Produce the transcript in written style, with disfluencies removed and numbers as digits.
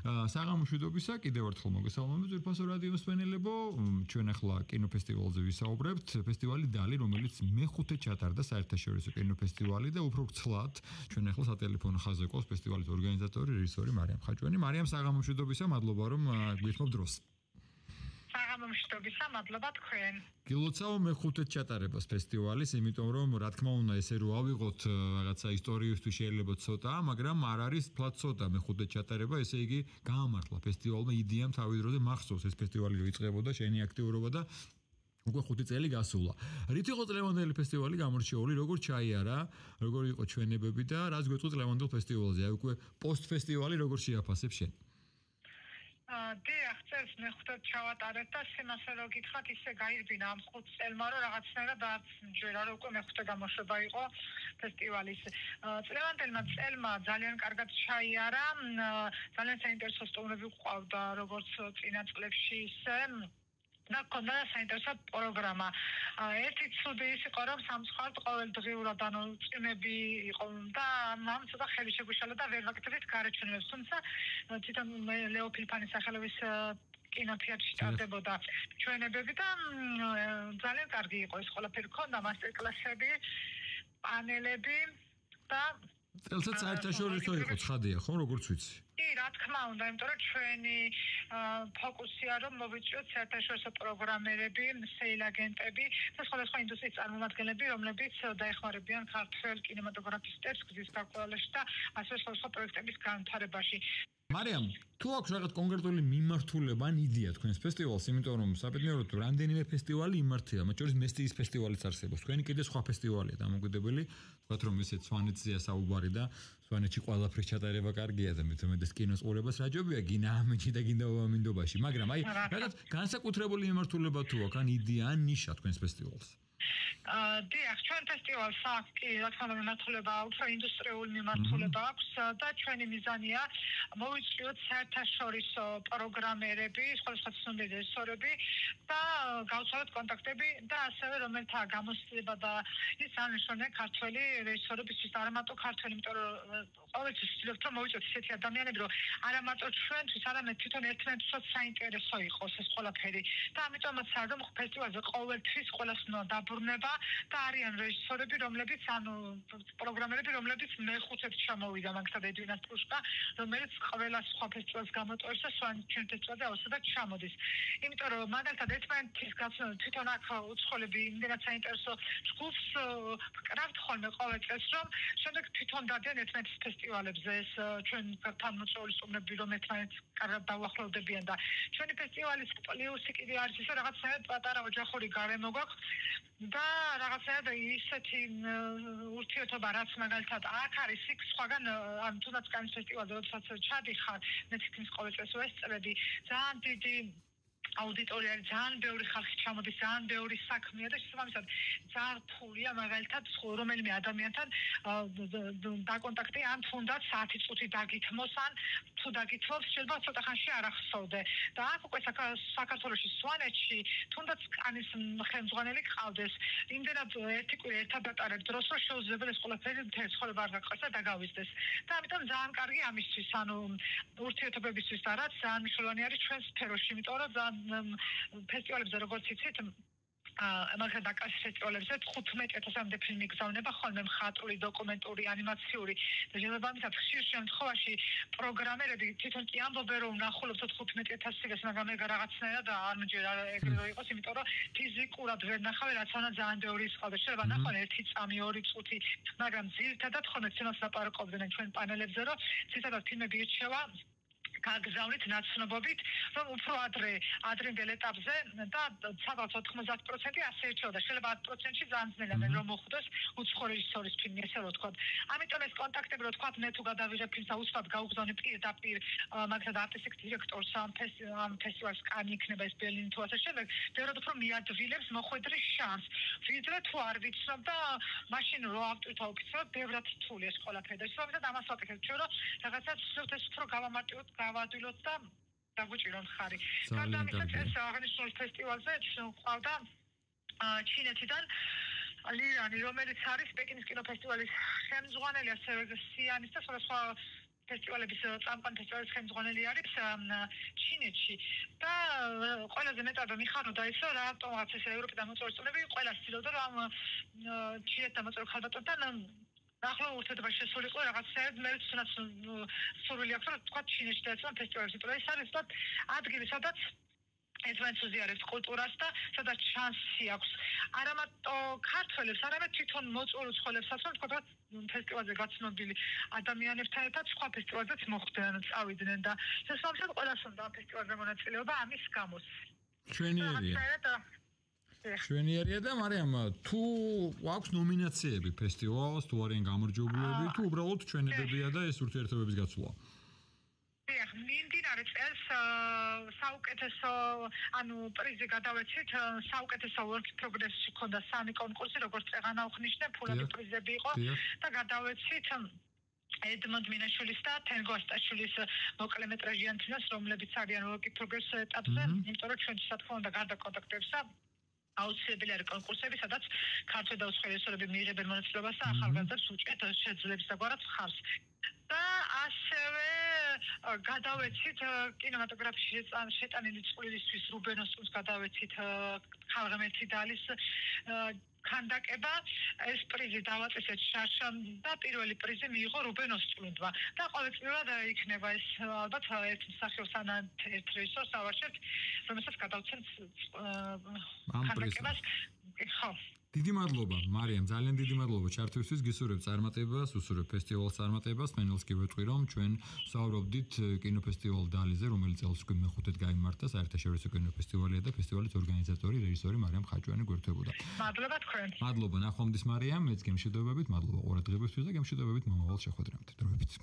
საღამოშვიდობისა კიდევ ერთხელ მოგესალმებით ძვირფასო რადიო მსმენელებო ჩვენ ახლა კინოფესტივალზე ვისაუბრებთ ფესტივალი დალი რომელიც მე-5-ე ჩატარდა საერთაშორისო კინოფესტივალი და უფრო გცლად ჩვენ ახლა სატელეფონო ხაზზე ყავს ფესტივალის ორგანიზატორი რეჟისორი მარიამ ხაჭვანი მარიამ საღამოშვიდობისა მადლობა რომ გვითმობ დროს საღამოშვიდობისა მადლობა თქვენ გილოცავ მე-5-ე ჩატარებას ფესტივალის იმიტომ რომ რა თქმა უნდა ესე რომ ავიღოთ რაღაცა ისტორიისთვის შეიძლება ცოტა მაგრამ არ არის ფლად ცოტა მე-5-ე ჩატარება ესე იგი გაამართლა ფესტივალმა იდეამ თავის დროზე მახსოვს ეს ფესტივალი რო იწყებოდა შენი აქტიურობა და უკვე 5 წელი გასულა. რით იყო წლევანდელი ფესტივალი გამორჩეული, როგორ ჩაიარა, როგორ იყო ჩვენებები და რაც გვეწყო წლევანდელ ფესტივალზე, აი უკვე პოსტ-ფესტივალი როგორ შეაფასებ შენ? დიახ, წელს მე-5-ად ჩავატარეთ და სიმასე რო გითხრათ, ისე გაირბინა ამ 5 წელმა, რომ რაღაცნაირად დააჯერა, რომ უკვე მე-5 გამოშვება იყო ფესტივალის. წლევანდელმა წელმა ძალიან კარგად ჩაიარა, ძალიან საინტერესო სტუმრები გვყავდა, როგორც წინა წლებში, ისე და კონდა საინტერესო პროგრამა. ერთი ცუდი ის იყო, რომ სამწუხაროდ ყოველდღიურად წვიმები იყო და ამ ცოტა ხელი შეგვიშალა და ვერ ვაკეთებთ გარაჩვენებს. თუმცა თვითონ ლეო ფილიფანის სახელობის კინოთეატრში ტარდებოდა ჩვენებები და ძალიან კარგი იყო ეს ყველაფერი. ქონდა მასტერკლასები, პანელები და წელსაც საერთაშორისო იყო ცხადია, ხო, როგორც ვიცი? კი, რა თქმა უნდა, იმიტომ რომ ჩვენი ფოკუსია რომ მოვიწვიოთ საერთაშორისო პროგრამერები, სეილ აგენტები და სხვადასხვა ინდუსტრიის წარმომადგენლები, რომლებიც დაეხმარებიან ქართველ კინემატოგრაფისტებს გზის გაყოლაში და ასევე სხვადასხვა პროექტების განვითარებაში. მარიამ, თუ აქვს რაღაც კონკრეტული მიმართულება ან იდეა თქვენს ფესტივალს, იმიტომ რომ საბედნიეროდ რამდენიმე ფესტივალი იმართება, მათ შორის მესტიის ფესტივალიც არსებობს. თქვენი კიდე სხვა ფესტივალია დამოუკიდებელი, ვთქვათ რომ ისე სვანეთზეა საუბარი და სვანეთში ყველაფრის ჩატარება კარგია და მეტომეტეს კინოს ყურებას რაჯობია გინა ამეჩი და გინდა ამინდობაში, მაგრამ აი რაღაც განსაკუთრებული მიმართულება თუ აქვს ან იდეა ან ნიშა თქვენს ფესტივალს. დიახ, ჩვენ ფესტივალს აქვს კი, რა თქმა უნდა, მიმართულება აქვს, ინდუსტრიული მიმართულება აქვს და ჩვენი მიზანია მოვიწვიოთ საერთაშორისო პროგრამერები, სხვადასხვა ცნობილი რეჟისორები და გავცვალოთ კონტაქტები და ასევე რომელთა გამოცდილება და ის ანიშნავენ ქართველი რეჟისორებისთვის, არა მარტო ქართველი, იმიტომ რომ ყოველთვის ვცდილობთ რომ მოვიწვიოთ ისეთი ადამიანები, რომ არა მარტო ჩვენთვის, არამედ თვითონ ერთმანეთსაც საინტერესო იყოს ეს ყველაფერი და ამიტომაც არ რომ ფესტივალზე ყოველთვის ყველას უნდა დაბრუნება და არიან რეჟისორები, რომლებიც პროგრამერები, რომლებიც მე-5-ად ჩამოვიდა, მაგალითად ედვინა სტრუშკა, რომელიც ყველა სხვა ფესტივალს გამოტოვებს და ჩვენ ფესტივალზე აუცილებლად ჩამოდის. იმიტომ რომ მაგალითად ერთმანეთის გაცნობა თვითონ აქ უცხოელები იმდენად საინტერესო ჯგუფს კრავთ ხოლმე ყოველ წელს, რომ შემდეგ თვითონ დადიან ერთმანეთის ფესტივალებზე ეს ჩვენ თანმოწვეული სტუმრები, რომ ერთმანეთს კარგად დავახლოვდებიან და ჩვენი ფესტივალის პლუსი კიდე არის ის, რომ რაღაცნაირად პატარა ოჯახური გარემო გვაქვს და რაღაცნაირად ისეთი ურთიერთობა რაც მაგალითად აქ არის იქ სხვაგან ან თუნდაც კანის ფესტივალზე როდესაც ჩადიხარ მე თითქმის ყოველ წელს ვესწრები ძალიან დიდი აუდიტორია არის ძალიან ბევრი ხალხი ჩამოდის ძალიან ბევრი საქმეა და შესაბამისად ძალიან რთულია მაგალითად რომელიმე ადამიანთან დაკონტაქტი ან თუნდაც 10 წუთი დაგითმოს ან თუ დაგითმობს შეიძლება ცოტა ხანში არ ახსოვდე და აქ უკვე საქართველოში სვანეთში თუნდაც კანის ხელმძღვანელი ყავდეს იმდენად ერთი კვირა ერთად დატარებ დროს რომ შეუძლებელი ეს ყველაფერი მთელი ცხოვრება არ გაგყოს და დაგავიზდეს და ამიტომ ძალიან კარგი ამისთვის ანუ ურთიერთობებისთვის და რაც ძალიან მნიშვნელოვანი არის ჩვენ სფეროში იმიტომ რომ ფესტივალებზე როგორც იცით მაგალითად აკაშის ფესტივალებზე 15000-მდე ფილმი გზავნება ხოლმე მხატვრული, დოკუმენტური, ანიმაციური და შესაბამისად ხშირ შემთხვევაში პროგრამერები თვითონ კი ამბობენ რომ ნახულობთ 15000-ს, მაგრამ ეგ რაღაცნაირად არ მჯერა ეგრე რო იყოს, იმიტომ რომ ფიზიკურად ვერ ნახავენ, რაც უნდა ძალიან ბევრი ისყავდეს. შეიძლება ნახონ 1 წამი, 2 წუთი, მაგრამ ძირითადად ხოლმე ცნობას ლაპარაკობდნენ ჩვენ პანელებზე, რომ ძირითადად ფილმები ირჩევა გაგზავნით ნაცნობობით, რომ უფრო ადრინდელ ეტაპზე და სადღაც 90% ასე ერჩეოდა. შეიძლება 10%-ში ძალიან ძნელია რომ მოხვდეს უცხო რეჟისორის ფილმი, ესე რომ ვთქვათ. ამიტომ ეს კონტაქტები რომ ვთქვათ, მე თუ გადავიღებ ფილმს და უსვათ გავუგზავნე პირდაპირ მაგალითად არტისტიკ დირექტორს ამ ფესტივალს კანი იქნება ეს ბერლინი თუ ასე შემდეგ, ბევრად უფრო მიადვილებს მოხვედრის შანსს. ვიდრე თუ არ ვიცნობ და მაშინ რო ავტვირთ ოფიციალურად, ბევრად რთული ეს ყველაფერი. და შესაბამისად ამას ვაკეთებ ჩვენ, რომ რაღაცას ვცდილობთ ეს უფრო გავამარტივოთ დავადვილოთ და დაგვიჭიროთ ხარი. გარდა ეს აღნიშნულ ფესტივალზე ყავდა ჩინეთიდან ლირანი, რომელიც არის პეკინის კინოფესტივალის ხელმძღვანელი, ასევე სიანის და სხვადასხვა ფესტივალების წამყვანი ფესტივალის ხელმძღვანელი არის ჩინეთში და ყველაზე მეტად მიხარდა ის რომ რატომაც ეს ევროპიდან მოწვეული სტუმრები ყველა ცდილობდა რომ ჩინეთთან მოწვეულ ხალბატონთან ახლა ურთიერთობაში შესულიყო რაღაცაებ მე თუნდაც სურვილი აქვს რომ თქვა ჩინეთში დაეწვა ფესტივალის იმიტომ ეს არის თქო ადგილი სადაც ერთმანეთს უზიარებს კულტურას და სადაც შანსი აქვს არა მარტო ქართველებს, არამედ თვითონ მოწვეულ ცხოველებსაც, რომ თქო ფესტივალზე გაცნობილი ადამიანებთან ერთად სხვა ფესტივალზეც მოხვდნენ, წავიდნენ და შესაბამისად ყველას უნდა ამ ფესტივალზე მონაწილეობა ამის გამოს. შვენიერია და მარიამ თუ აქვს ნომინაციები ფესტივალს, თუ არიან გამარჯვებულები, თუ უბრალოდ ჩვენებებია და ეს ურთიერთობების გაცვლა. მიმდინარე წელს საუკეთესო ანუ პრიზი გადავეცით საუკეთესო work progress-ში ქონდა 3 კონკურსი როგორც წეღანა უხნიშნე ფულადი პრიზები იყო და გადავეცით ედმონდ მინაშვილის და თენგო ასტაშვილის მოკლემეტრაჟიან ფილმს რომლებიც არიან work progress ეტაპზე იმიტომ რომ ჩვენ თვითონ უნდა გარდა კონტაქტებსა აუცილებელი არის კონკურსები სადაც ქართველ და უცხოელები მიიღებენ მონაწილეობას და ახალგაზრდებს უჭერთ შეძლებს დაგვარად ხარს და ასევე გადავეცით კინემატოგრაფში შეტანილი წყვილისთვის რუბენოსტუნს გადავეცით ხალხმერთი დალის ქანდაკება ეს პრიზი დავაწესეთ შაშამ და პირველი პრიზი მიიღო რუბენოსტუნმა და ყოველწლიურად იქნება ეს ალბათ ერთ მსახიობს ან ერთ რეჟისორს ავარჩევთ რომელსაც გადავცემთ ქანდაკებას ხო დიდი მადლობა მარიამ ძალიან დიდი მადლობა ჩართვისთვის გისურვებ წარმატებას უსურვებ ფესტივალის წარმატებას მენელს კი ვეტყვი რომ ჩვენ საუბრობდით კინოფესტივალ დალიზე რომელიც წელს უკვე მეხუთედ გაიმართა საერთაშორისო კინოფესტივალია და ფესტივალის ორგანიზატორი რეჟისორი მარიამ ხაჭუანი გვერდებოდა მადლობა თქვენ მადლობა ნახვამდის მარიამ მეც გემშვიდობებით მადლობა ყურადღებისთვის და გემშვიდობებით მომავალ შეხვედრამდე დროებით